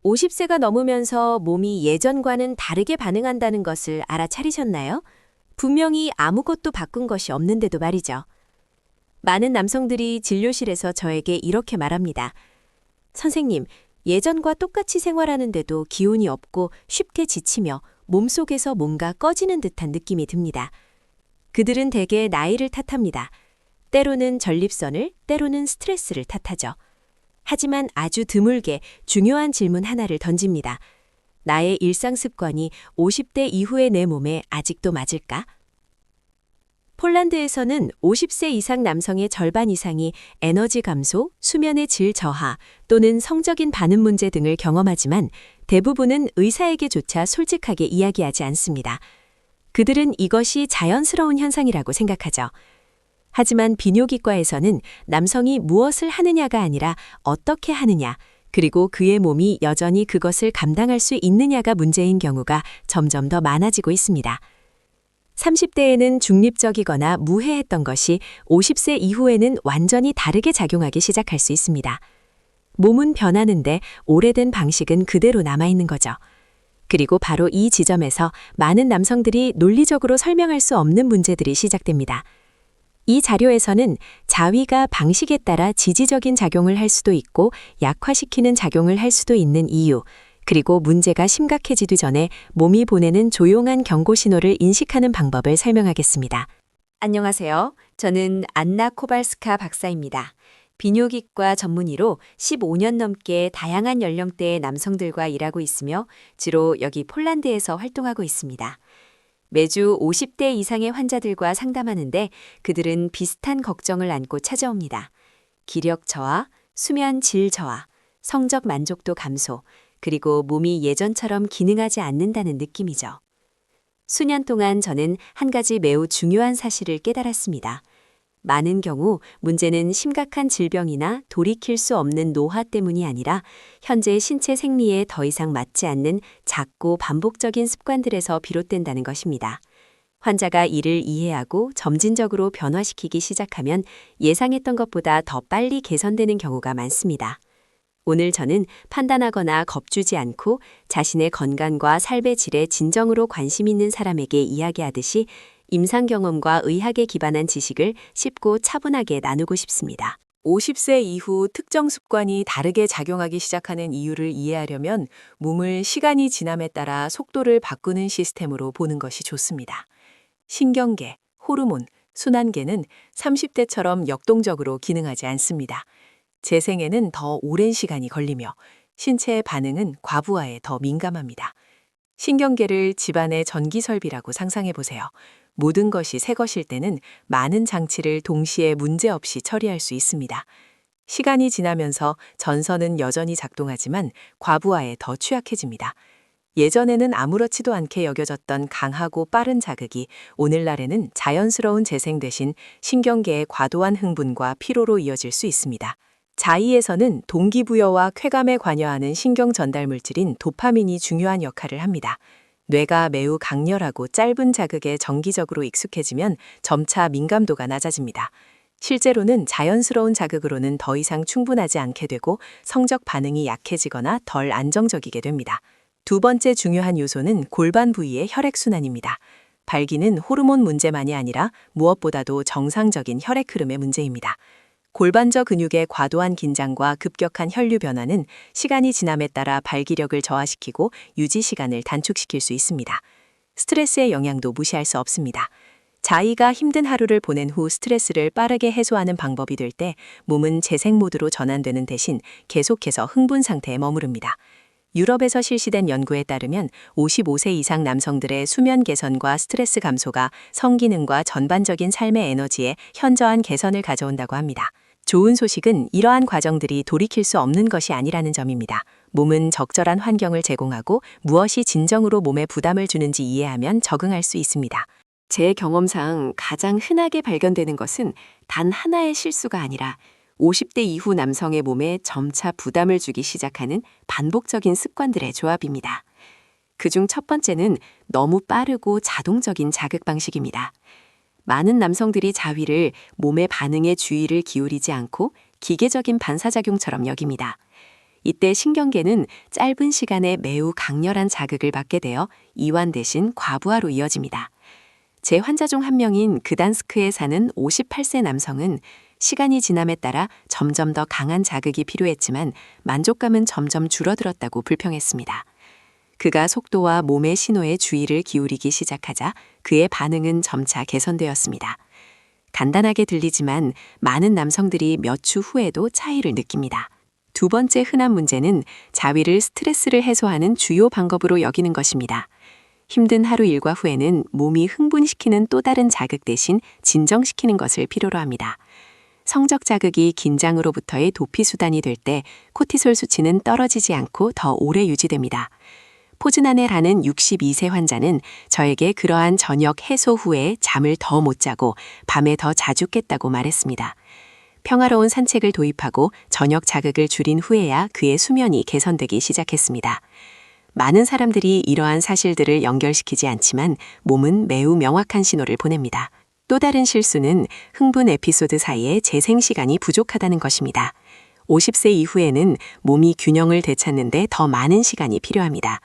50세가 넘으면서 몸이 예전과는 다르게 반응한다는 것을 알아차리셨나요? 분명히 아무것도 바꾼 것이 없는데도 말이죠. 많은 남성들이 진료실에서 저에게 이렇게 말합니다. 선생님, 예전과 똑같이 생활하는데도 기운이 없고 쉽게 지치며 몸속에서 뭔가 꺼지는 듯한 느낌이 듭니다. 그들은 대개 나이를 탓합니다. 때로는 전립선을, 때로는 스트레스를 탓하죠. 하지만 아주 드물게 중요한 질문 하나를 던집니다. 나의 일상 습관이 50대 이후의 내 몸에 아직도 맞을까? 폴란드에서는 50세 이상 남성의 절반 이상이 에너지 감소, 수면의 질 저하 또는 성적인 반응 문제 등을 경험하지만 대부분은 의사에게조차 솔직하게 이야기하지 않습니다. 그들은 이것이 자연스러운 현상이라고 생각하죠. 하지만 비뇨기과에서는 남성이 무엇을 하느냐가 아니라 어떻게 하느냐, 그리고 그의 몸이 여전히 그것을 감당할 수 있느냐가 문제인 경우가 점점 더 많아지고 있습니다. 30대에는 중립적이거나 무해했던 것이 50세 이후에는 완전히 다르게 작용하기 시작할 수 있습니다. 몸은 변하는데 오래된 방식은 그대로 남아있는 거죠. 그리고 바로 이 지점에서 많은 남성들이 논리적으로 설명할 수 없는 문제들이 시작됩니다. 이 자료에서는 자위가 방식에 따라 지지적인 작용을 할 수도 있고 약화시키는 작용을 할 수도 있는 이유, 그리고 문제가 심각해지기 전에 몸이 보내는 조용한 경고 신호를 인식하는 방법을 설명하겠습니다. 안녕하세요. 저는 안나 코발스카 박사입니다. 비뇨기과 전문의로 15년 넘게 다양한 연령대의 남성들과 일하고 있으며 주로 여기 폴란드에서 활동하고 있습니다. 매주 50대 이상의 환자들과 상담하는데 그들은 비슷한 걱정을 안고 찾아옵니다. 기력 저하, 수면 질 저하, 성적 만족도 감소, 그리고 몸이 예전처럼 기능하지 않는다는 느낌이죠. 수년 동안 저는 한 가지 매우 중요한 사실을 깨달았습니다. 많은 경우 문제는 심각한 질병이나 돌이킬 수 없는 노화 때문이 아니라 현재 신체 생리에 더 이상 맞지 않는 작고 반복적인 습관들에서 비롯된다는 것입니다. 환자가 이를 이해하고 점진적으로 변화시키기 시작하면 예상했던 것보다 더 빨리 개선되는 경우가 많습니다. 오늘 저는 판단하거나 겁주지 않고 자신의 건강과 삶의 질에 진정으로 관심 있는 사람에게 이야기하듯이 임상 경험과 의학에 기반한 지식을 쉽고 차분하게 나누고 싶습니다. 50세 이후 특정 습관이 다르게 작용하기 시작하는 이유를 이해하려면 몸을 시간이 지남에 따라 속도를 바꾸는 시스템으로 보는 것이 좋습니다. 신경계, 호르몬, 순환계는 30대처럼 역동적으로 기능하지 않습니다. 재생에는 더 오랜 시간이 걸리며 신체의 반응은 과부하에 더 민감합니다. 신경계를 집안의 전기 설비라고 상상해 보세요. 모든 것이 새 것일 때는 많은 장치를 동시에 문제없이 처리할 수 있습니다. 시간이 지나면서 전선은 여전히 작동하지만 과부하에 더 취약해집니다. 예전에는 아무렇지도 않게 여겨졌던 강하고 빠른 자극이 오늘날에는 자연스러운 재생 대신 신경계의 과도한 흥분과 피로로 이어질 수 있습니다. 자의에서는 동기부여와 쾌감에 관여하는 신경 전달 물질인 도파민이 중요한 역할을 합니다. 뇌가 매우 강렬하고 짧은 자극에 정기적으로 익숙해지면 점차 민감도가 낮아집니다. 실제로는 자연스러운 자극으로는 더 이상 충분하지 않게 되고 성적 반응이 약해지거나 덜 안정적이게 됩니다. 두 번째 중요한 요소는 골반 부위의 혈액순환입니다. 발기는 호르몬 문제만이 아니라 무엇보다도 정상적인 혈액 흐름의 문제입니다. 골반저 근육의 과도한 긴장과 급격한 혈류 변화는 시간이 지남에 따라 발기력을 저하시키고 유지 시간을 단축시킬 수 있습니다. 스트레스의 영향도 무시할 수 없습니다. 자의가 힘든 하루를 보낸 후 스트레스를 빠르게 해소하는 방법이 될 때 몸은 재생 모드로 전환되는 대신 계속해서 흥분 상태에 머무릅니다. 유럽에서 실시된 연구에 따르면 55세 이상 남성들의 수면 개선과 스트레스 감소가 성기능과 전반적인 삶의 에너지에 현저한 개선을 가져온다고 합니다. 좋은 소식은 이러한 과정들이 돌이킬 수 없는 것이 아니라는 점입니다. 몸은 적절한 환경을 제공하고 무엇이 진정으로 몸에 부담을 주는지 이해하면 적응할 수 있습니다. 제 경험상 가장 흔하게 발견되는 것은 단 하나의 실수가 아니라 50대 이후 남성의 몸에 점차 부담을 주기 시작하는 반복적인 습관들의 조합입니다. 그중 첫 번째는 너무 빠르고 자동적인 자극 방식입니다. 많은 남성들이 자위를 몸의 반응에 주의를 기울이지 않고 기계적인 반사작용처럼 여깁니다. 이때 신경계는 짧은 시간에 매우 강렬한 자극을 받게 되어 이완 대신 과부하로 이어집니다. 제 환자 중 한 명인 그단스크에 사는 58세 남성은 시간이 지남에 따라 점점 더 강한 자극이 필요했지만 만족감은 점점 줄어들었다고 불평했습니다. 그가 속도와 몸의 신호에 주의를 기울이기 시작하자 그의 반응은 점차 개선되었습니다. 간단하게 들리지만 많은 남성들이 몇 주 후에도 차이를 느낍니다. 두 번째 흔한 문제는 자위를 스트레스를 해소하는 주요 방법으로 여기는 것입니다. 힘든 하루 일과 후에는 몸이 흥분시키는 또 다른 자극 대신 진정시키는 것을 필요로 합니다. 성적 자극이 긴장으로부터의 도피 수단이 될 때 코티솔 수치는 떨어지지 않고 더 오래 유지됩니다. 포즈나네라는 62세 환자는 저에게 그러한 저녁 해소 후에 잠을 더 못 자고 밤에 더 자주 깼다고 말했습니다. 평화로운 산책을 도입하고 저녁 자극을 줄인 후에야 그의 수면이 개선되기 시작했습니다. 많은 사람들이 이러한 사실들을 연결시키지 않지만 몸은 매우 명확한 신호를 보냅니다. 또 다른 실수는 흥분 에피소드 사이에 재생 시간이 부족하다는 것입니다. 50세 이후에는 몸이 균형을 되찾는데 더 많은 시간이 필요합니다.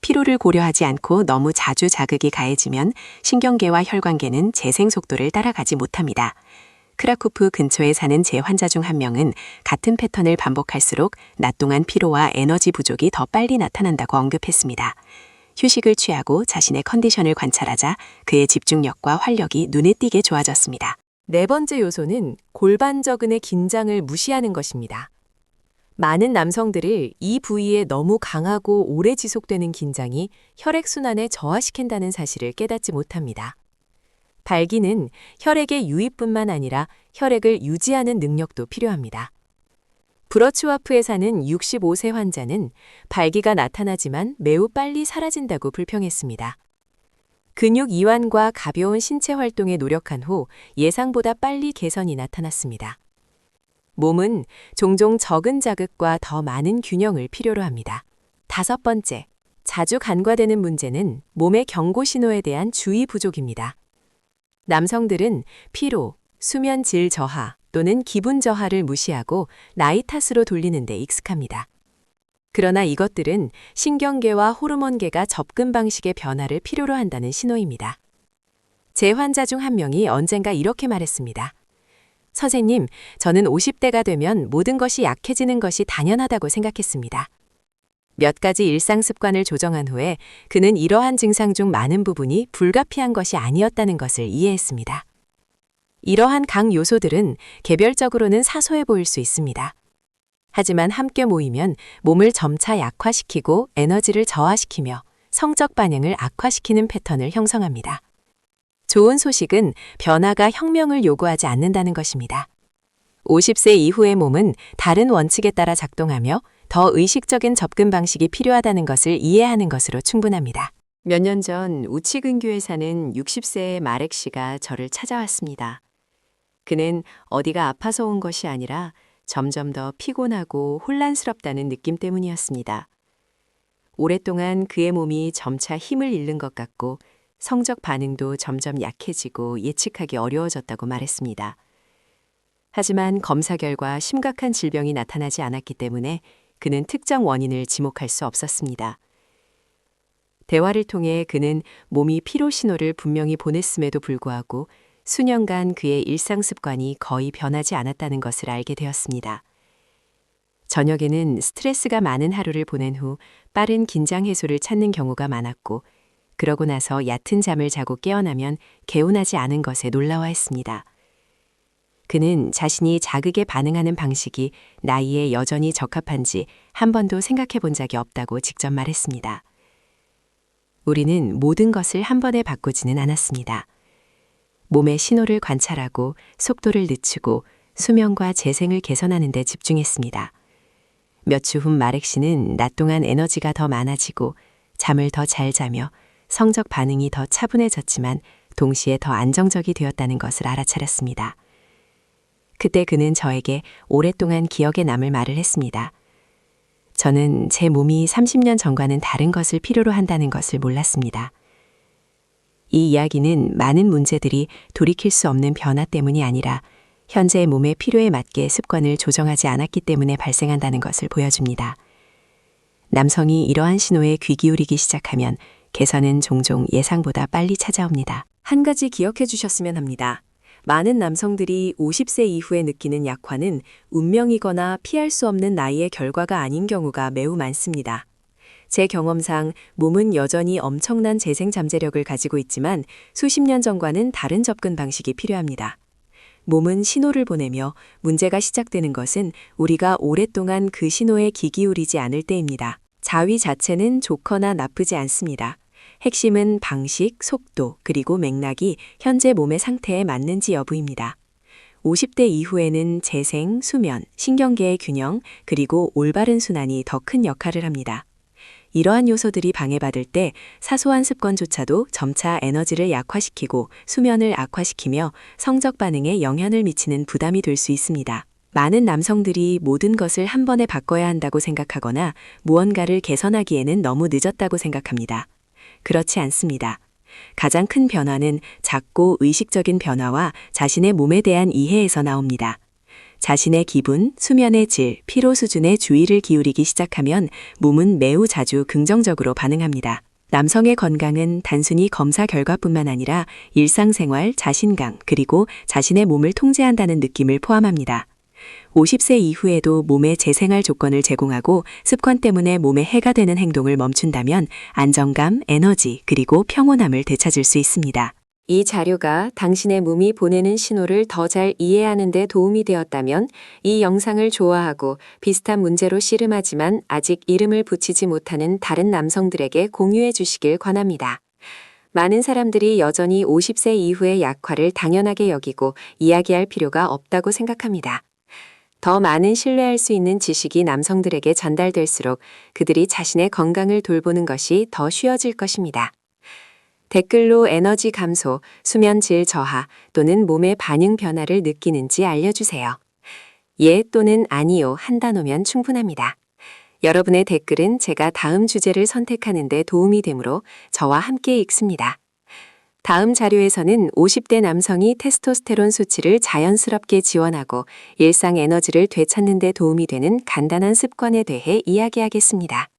피로를 고려하지 않고 너무 자주 자극이 가해지면 신경계와 혈관계는 재생 속도를 따라가지 못합니다. 크라쿠프 근처에 사는 제 환자 중 한 명은 같은 패턴을 반복할수록 낮 동안 피로와 에너지 부족이 더 빨리 나타난다고 언급했습니다. 휴식을 취하고 자신의 컨디션을 관찰하자 그의 집중력과 활력이 눈에 띄게 좋아졌습니다. 네 번째 요소는 골반저근의 긴장을 무시하는 것입니다. 많은 남성들을 이 부위에 너무 강하고 오래 지속되는 긴장이 혈액순환을 저하시킨다는 사실을 깨닫지 못합니다. 발기는 혈액의 유입뿐만 아니라 혈액을 유지하는 능력도 필요합니다. 브러츠와프에 사는 65세 환자는 발기가 나타나지만 매우 빨리 사라진다고 불평했습니다. 근육 이완과 가벼운 신체 활동에 노력한 후 예상보다 빨리 개선이 나타났습니다. 몸은 종종 적은 자극과 더 많은 균형을 필요로 합니다. 다섯 번째, 자주 간과되는 문제는 몸의 경고 신호에 대한 주의 부족입니다. 남성들은 피로, 수면 질 저하 또는 기분 저하를 무시하고 나이 탓으로 돌리는 데 익숙합니다. 그러나 이것들은 신경계와 호르몬계가 접근 방식의 변화를 필요로 한다는 신호입니다. 제 환자 중 한 명이 언젠가 이렇게 말했습니다. 선생님, 저는 50대가 되면 모든 것이 약해지는 것이 당연하다고 생각했습니다. 몇 가지 일상 습관을 조정한 후에 그는 이러한 증상 중 많은 부분이 불가피한 것이 아니었다는 것을 이해했습니다. 이러한 강 요소들은 개별적으로는 사소해 보일 수 있습니다. 하지만 함께 모이면 몸을 점차 약화시키고 에너지를 저하시키며 성적 반응을 악화시키는 패턴을 형성합니다. 좋은 소식은 변화가 혁명을 요구하지 않는다는 것입니다. 50세 이후의 몸은 다른 원칙에 따라 작동하며 더 의식적인 접근 방식이 필요하다는 것을 이해하는 것으로 충분합니다. 몇 년 전 우치근교에 사는 60세의 마렉 씨가 저를 찾아왔습니다. 그는 어디가 아파서 온 것이 아니라 점점 더 피곤하고 혼란스럽다는 느낌 때문이었습니다. 오랫동안 그의 몸이 점차 힘을 잃는 것 같고 성적 반응도 점점 약해지고 예측하기 어려워졌다고 말했습니다. 하지만 검사 결과 심각한 질병이 나타나지 않았기 때문에 그는 특정 원인을 지목할 수 없었습니다. 대화를 통해 그는 몸이 피로 신호를 분명히 보냈음에도 불구하고 수년간 그의 일상 습관이 거의 변하지 않았다는 것을 알게 되었습니다. 저녁에는 스트레스가 많은 하루를 보낸 후 빠른 긴장 해소를 찾는 경우가 많았고 그러고 나서 얕은 잠을 자고 깨어나면 개운하지 않은 것에 놀라워했습니다. 그는 자신이 자극에 반응하는 방식이 나이에 여전히 적합한지 한 번도 생각해 본 적이 없다고 직접 말했습니다. 우리는 모든 것을 한 번에 바꾸지는 않았습니다. 몸의 신호를 관찰하고 속도를 늦추고 수면과 재생을 개선하는 데 집중했습니다. 몇 주 후 마렉 씨는 낮 동안 에너지가 더 많아지고 잠을 더 잘 자며 성적 반응이 더 차분해졌지만 동시에 더 안정적이 되었다는 것을 알아차렸습니다. 그때 그는 저에게 오랫동안 기억에 남을 말을 했습니다. 저는 제 몸이 30년 전과는 다른 것을 필요로 한다는 것을 몰랐습니다. 이 이야기는 많은 문제들이 돌이킬 수 없는 변화 때문이 아니라 현재 몸의 필요에 맞게 습관을 조정하지 않았기 때문에 발생한다는 것을 보여줍니다. 남성이 이러한 신호에 귀 기울이기 시작하면 개선은 종종 예상보다 빨리 찾아옵니다. 한 가지 기억해 주셨으면 합니다. 많은 남성들이 50세 이후에 느끼는 약화는 운명이거나 피할 수 없는 나이의 결과가 아닌 경우가 매우 많습니다. 제 경험상 몸은 여전히 엄청난 재생 잠재력을 가지고 있지만 수십 년 전과는 다른 접근 방식이 필요합니다. 몸은 신호를 보내며 문제가 시작되는 것은 우리가 오랫동안 그 신호에 귀 기울이지 않을 때입니다. 자위 자체는 좋거나 나쁘지 않습니다. 핵심은 방식, 속도, 그리고 맥락이 현재 몸의 상태에 맞는지 여부입니다. 50대 이후에는 재생, 수면, 신경계의 균형, 그리고 올바른 순환이 더 큰 역할을 합니다. 이러한 요소들이 방해받을 때 사소한 습관조차도 점차 에너지를 약화시키고 수면을 악화시키며 성적 반응에 영향을 미치는 부담이 될 수 있습니다. 많은 남성들이 모든 것을 한 번에 바꿔야 한다고 생각하거나 무언가를 개선하기에는 너무 늦었다고 생각합니다. 그렇지 않습니다. 가장 큰 변화는 작고 의식적인 변화와 자신의 몸에 대한 이해에서 나옵니다. 자신의 기분, 수면의 질, 피로 수준에 주의를 기울이기 시작하면 몸은 매우 자주 긍정적으로 반응합니다. 남성의 건강은 단순히 검사 결과뿐만 아니라 일상생활, 자신감, 그리고 자신의 몸을 통제한다는 느낌을 포함합니다. 50세 이후에도 몸에 재생할 조건을 제공하고 습관 때문에 몸에 해가 되는 행동을 멈춘다면 안정감, 에너지, 그리고 평온함을 되찾을 수 있습니다. 이 자료가 당신의 몸이 보내는 신호를 더 잘 이해하는 데 도움이 되었다면 이 영상을 좋아하고 비슷한 문제로 씨름하지만 아직 이름을 붙이지 못하는 다른 남성들에게 공유해 주시길 권합니다. 많은 사람들이 여전히 50세 이후의 약화를 당연하게 여기고 이야기할 필요가 없다고 생각합니다. 더 많은 신뢰할 수 있는 지식이 남성들에게 전달될수록 그들이 자신의 건강을 돌보는 것이 더 쉬워질 것입니다. 댓글로 에너지 감소, 수면 질 저하 또는 몸의 반응 변화를 느끼는지 알려주세요. 예 또는 아니요 한 단어면 충분합니다. 여러분의 댓글은 제가 다음 주제를 선택하는 데 도움이 되므로 저와 함께 읽습니다. 다음 자료에서는 50대 남성이 테스토스테론 수치를 자연스럽게 지원하고 일상 에너지를 되찾는 데 도움이 되는 간단한 습관에 대해 이야기하겠습니다.